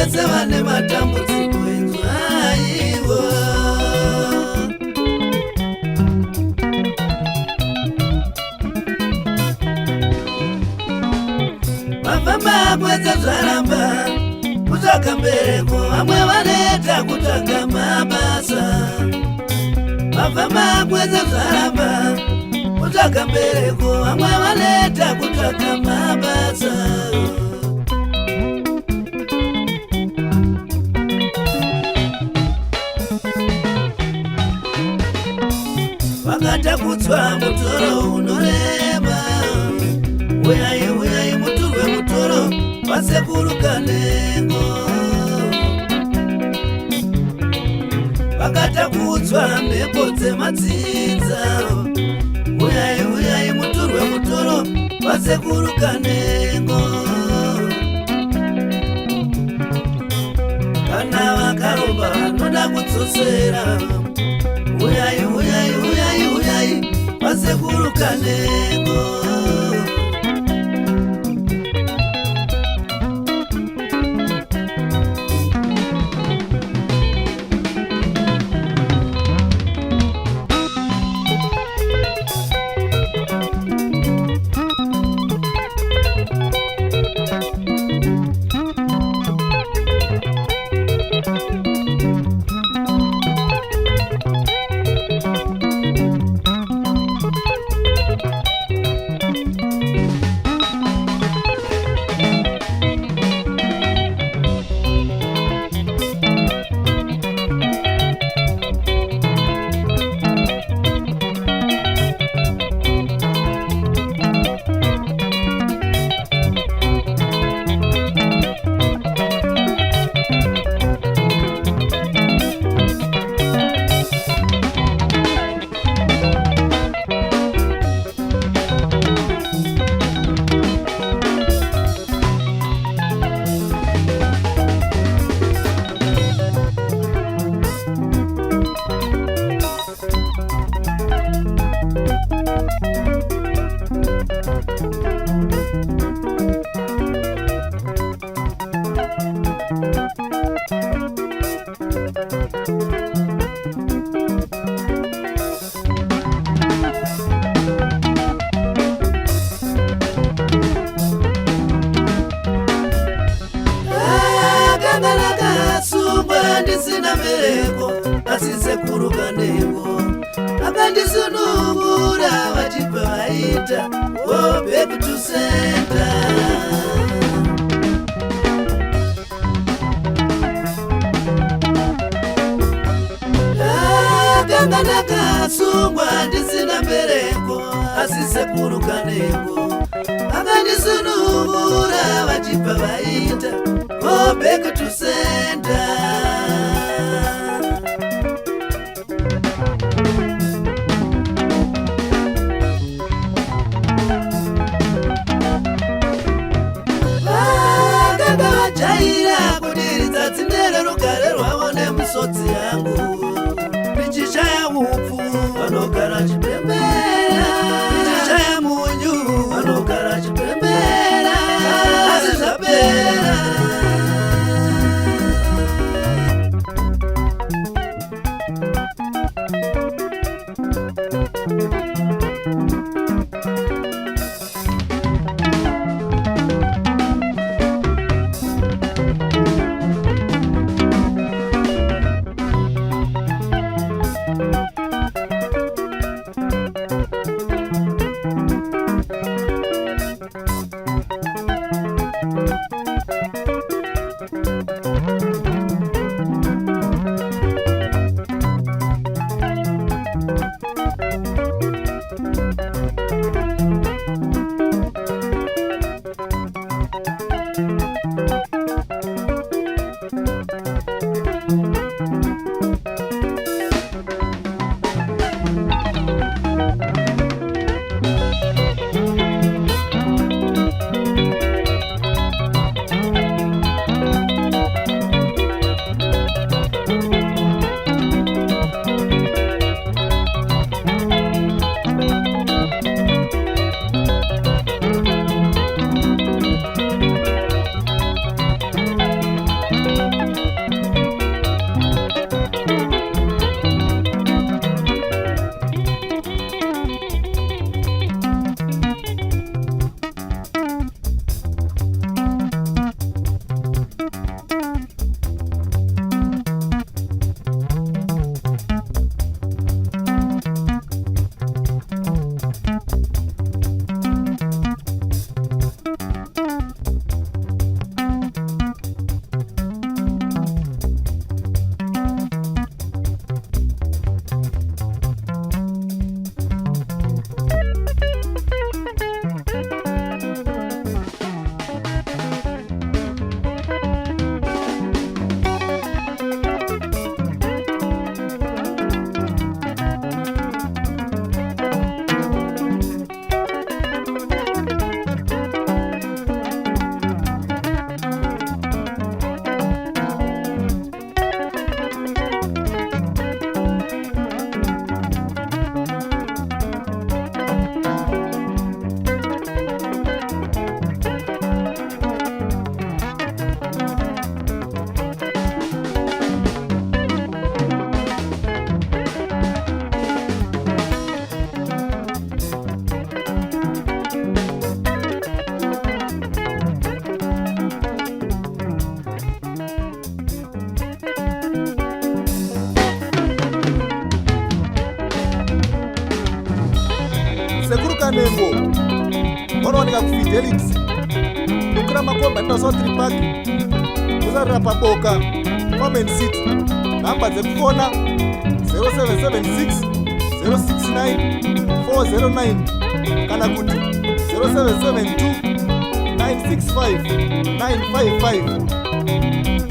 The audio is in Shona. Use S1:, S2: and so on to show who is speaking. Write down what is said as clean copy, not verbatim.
S1: vese vane matambudziko enzwaiwo. Mafamba kwedza zvaramba kutsvaka mbereko, vamwe vanoita kutsvaka mabasa. Mafamba kwedza zvaramba kutsvaka mbereko, vamwe vanoita kutsvaka mabasa. Vakatakutswa mutoro unorema, uyai uyai muturwe mutoro wasekuru Kanengo. Vakatakutswa mhepo dzematsinza, uyai uyai muturwe mutoro wasekuru Kanengo. Kana vakaromba vanoda kudzosera, uyai uyai uyai uyai wasekuru Kanengo. Ndisina mbereko asi Sekuru Kanengo akandisunungura vachibva vaita go back to center. Akanga ndakasungwa ndisina mbereko asi Sekuru Kanengo akandisunungura vachibva vaita go back to center. Jaira kudiridza tsindere rugare rwavo nemusodzi yangu, ndichishaya upfu vanogara chipembera, ndichishaya munyu vanogara chipembera, asi zvapera.
S2: Kanengo vanowanika kufidelix nokura makomba nda South Park kusarira paboka Farm City. Namba dzekufona 0776 069 409 kana kuti 0772 965 955.